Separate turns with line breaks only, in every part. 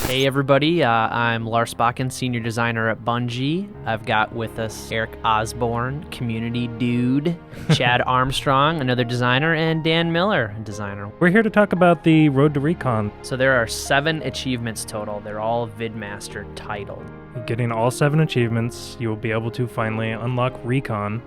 Hey everybody, I'm Lars Bakken, Senior Designer at Bungie. I've got with us Eric Osborne, Community Dude, Chad Armstrong, another designer, and Dan Miller, a designer.
We're here to talk about the Road to Recon.
So there are 7 achievements total. They're all VidMaster titled.
Getting all 7 achievements, you will be able to finally unlock Recon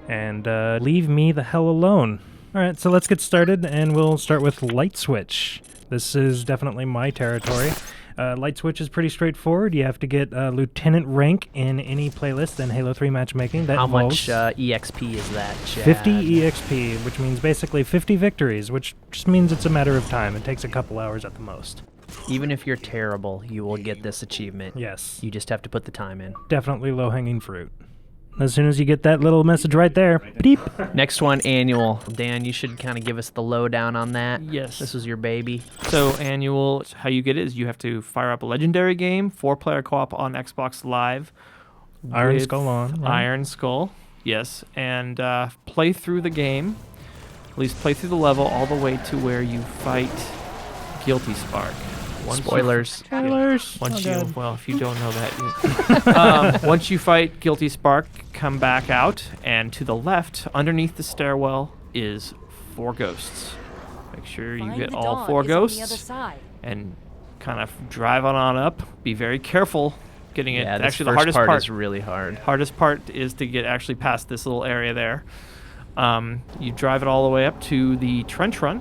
and leave me the hell alone. Alright, so let's get started, and we'll start with Light Switch. This is definitely my territory. Light Switch is pretty straightforward. You have to get Lieutenant rank in any playlist in Halo 3 matchmaking. That
How
involves
much EXP is that, Chad?
50 EXP, which means basically 50 victories, which just means it's a matter of time. It takes a couple hours at the most.
Even if you're terrible, you will get this achievement.
Yes.
You just have to put the time in.
Definitely low-hanging fruit. As soon as you get that little message right there, beep.
Next one, annual. Dan, you should kind of give us the lowdown on that.
Yes.
This was your baby.
So annual, how you get it is you have to fire up a legendary game, 4-player co-op on Xbox Live.
Iron
with
Skull on. Right?
Iron Skull, yes. And play through the game, at least play through the level all the way to where you fight Guilty Spark.
Spoilers.
Well, if you don't know that, once you fight Guilty Spark, come back out, and to the left, underneath the stairwell, is 4 ghosts. Make sure you get all 4 ghosts, and kind of drive on up. Be very careful getting it.
Yeah, this
actually, the
first
hardest
part
part
is really hard.
Hardest part is to get actually past this little area there. You drive it all the way up to the trench run.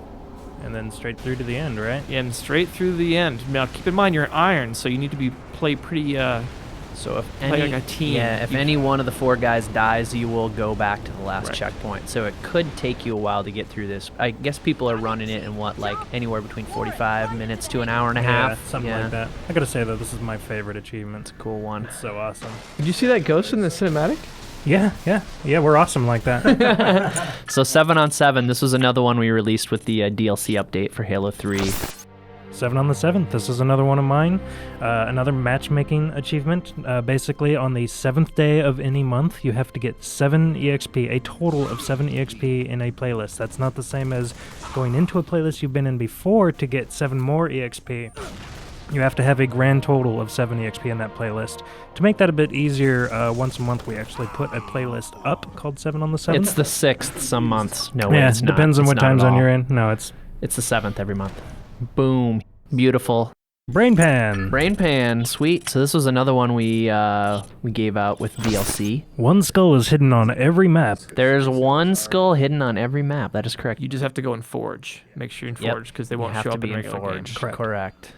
And then straight through to the end, right?
And straight through the end. Now, keep in mind, you're iron, so you need to play pretty,
so if
play
any,
like a team.
Yeah, if any one of the 4 guys dies, you will go back to the last checkpoint. So it could take you a while to get through this. I guess people are running it in like anywhere between 45 minutes to an hour and a half.
Something like that. I gotta say, though, this is my favorite achievement.
It's a cool one.
It's so awesome.
Did you see that ghost in the cinematic?
Yeah, we're awesome like that.
So 7 on 7, this was another one we released with the DLC update for Halo 3.
7 on the 7th, this is another one of mine. Another matchmaking achievement. Basically, on the 7th day of any month, you have to get 7 EXP, a total of 7 EXP in a playlist. That's not the same as going into a playlist you've been in before to get 7 more EXP. You have to have a grand total of 7 EXP in that playlist. To make that a bit easier, once a month we actually put a playlist up called 7 on the 7th.
It's the 6th some months. No,
yeah,
it's not.
Depends on
It's
what
not
time
at
zone
all.
you're in. No, it's
the 7th every month. Boom. Beautiful.
Brain Pan.
Brain Pan, sweet. So this was another one we gave out with DLC.
One skull is hidden on every map.
There's 1 skull hidden on every map. That is correct.
You just have to go in Forge. Make sure you're in Forge, because they won't show up in regular
Forge.
game.
Correct.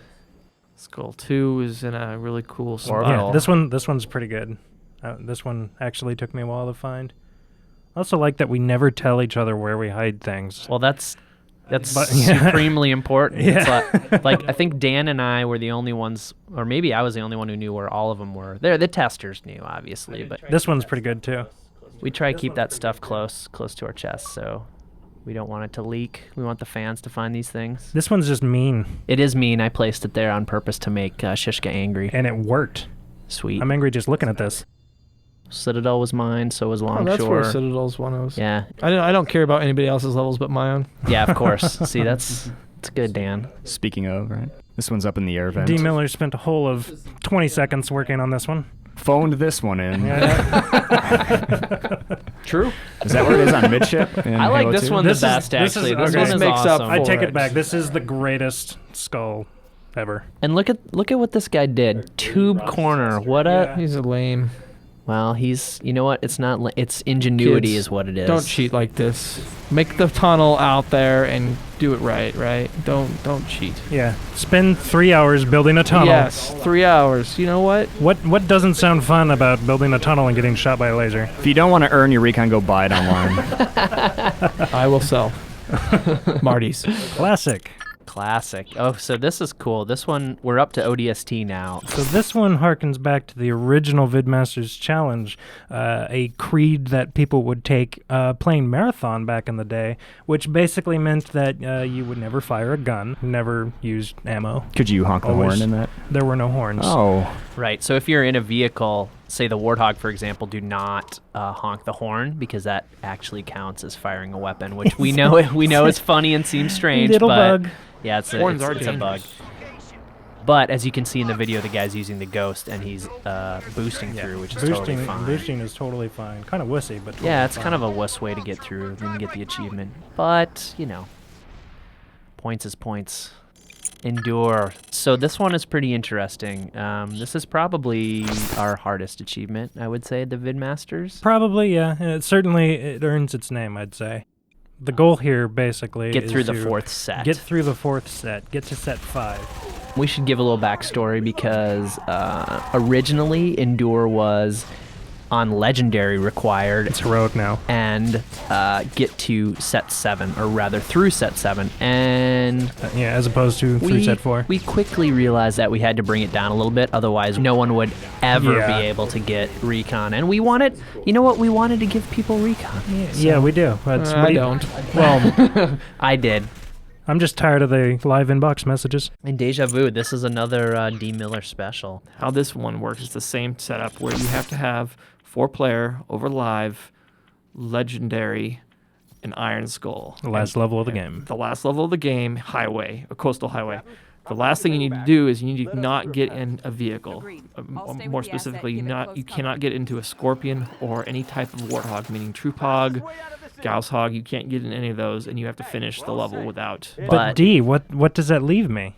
Skull 2 is in a really cool spot.
Orbital.
Yeah, this one's pretty good. This one actually took me a while to find. I also like that we never tell each other where we hide things.
Well, that's supremely important.
Yeah.
It's like I think Dan and I were the only ones, or maybe I was the only one who knew where all of them were. The testers knew, obviously, but
This one's pretty good too.
we try to keep that stuff close to our chest, so we don't want it to leak. We want the fans to find these things.
This one's just mean.
It is mean. I placed it there on purpose to make Shishka angry.
And it worked.
Sweet.
I'm angry just looking at this.
Citadel was mine, so was Longshore.
Oh, that's where Citadel's one of.
Yeah.
I don't care about anybody else's levels but my own.
Yeah, of course. See, it's good, Dan.
Speaking of, right? This one's up in the air vent.
D. Miller spent a whole of 20 seconds working on this one.
Phoned this one in.
True.
Is that where it is on midship?
I like this one the best, actually. This one is
makes up
awesome.
I take
for
it back. This is the greatest skull ever.
And look at what this guy did. Tube corner. What a...
He's a lame.
Well, he's... You know what? It's not... It's ingenuity
Kids,
is what it is.
Don't cheat like this. Make the tunnel out there and do it right? Don't cheat.
Yeah. Spend 3 hours building a tunnel.
Yes, 3 hours. You know what?
What doesn't sound fun about building a tunnel and getting shot by a laser?
If you don't want to earn your recon, go buy it online.
I will sell. Marty's.
Classic.
Classic. Oh, so this is cool. This one, we're up to ODST now.
So this one harkens back to the original VidMasters Challenge, a creed that people would take playing Marathon back in the day, which basically meant that you would never fire a gun, never use ammo.
Could you honk the horn in that?
There were no horns.
Oh.
Right. So if you're in a vehicle, say the Warthog, for example, do not honk the horn because that actually counts as firing a weapon, which we know is funny and seems strange.
Little
but
bug.
Yeah, it's a bug. But as you can see in the video, the guy's using the ghost and he's boosting through, which is totally fine.
Boosting is totally fine. Kind of wussy, but totally
Yeah, it's
fine.
kind of a wuss way to get through and get the achievement. But, you know, points is points. Endure. So this one is pretty interesting. This is probably our hardest achievement, I would say, the VidMasters.
Probably, yeah. Certainly, it earns its name, I'd say. The goal here, basically,
Get
is
through the
to
fourth set.
Get through the fourth set. Get to set 5.
We should give a little backstory because originally Endure was on Legendary required.
It's heroic now.
And get to set 7, or rather through set 7. And
Yeah, as opposed to through set 4.
we quickly realized that we had to bring it down a little bit, otherwise no one would ever
Yeah.
be able to get Recon. And we wanted, you know what, we wanted to give people Recon.
Yeah, we do. But
I don't.
Well,
I did.
I'm just tired of the live inbox messages.
And Deja Vu, this is another D. Miller special.
How this one works is the same setup where you have to have 4-player over live, legendary, and Iron Skull.
The last level of the game.
The last level of the game, highway, a coastal highway. The last thing you need to do is you need to not get in a vehicle. More specifically, you cannot get into a Scorpion or any type of Warthog, meaning Troop Hog, Gauss Hog. You can't get in any of those, and you have to finish the level without.
But D, what does that leave me?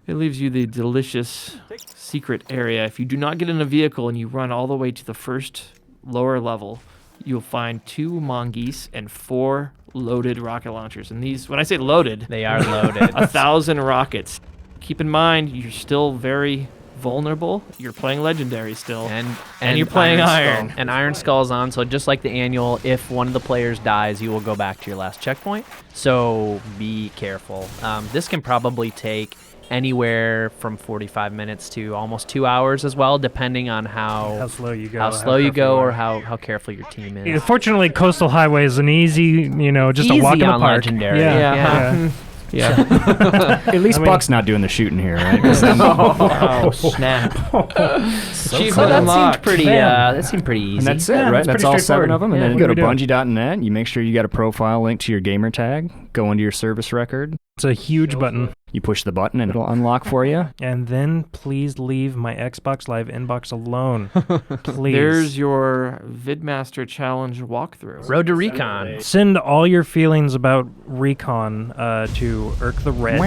It leaves you the delicious secret area. If you do not get in a vehicle and you run all the way to the first lower level, you'll find 2 mongoose and 4 loaded rocket launchers. And these, when I say loaded,
They are loaded.
1,000 rockets. Keep in mind, you're still very vulnerable. You're playing Legendary still. And you're playing Iron.
Skull. And Iron Skull's on, so just like the annual, if one of the players dies, you will go back to your last checkpoint. So be careful. This can probably take anywhere from 45 minutes to almost 2 hours as well, depending on how
slow you go.
how slow you go or how careful your team is.
Fortunately, Coastal Highway is an easy, just
Easy
a walk in the
on
park.
Legendary.
Yeah.
At least Buck's not doing the shooting here, right? 'Cause then-
Oh, snap.
So
Achievement
that seemed
unlocked.
pretty. That seemed pretty easy.
and that's it,
Yeah,
right?
it's
That's
pretty
all 7 of them. And
straightforward.
then
Yeah,
you go to
what do we do?
Bungie.net. You make sure you got a profile link to your gamer tag. Go into your service record.
It's a huge button.
You push the button and it'll unlock for you.
And then please leave my Xbox Live inbox alone. Please.
There's your VidMaster Challenge walkthrough.
Road to Recon.
Send all your feelings about Recon to Irk the Red.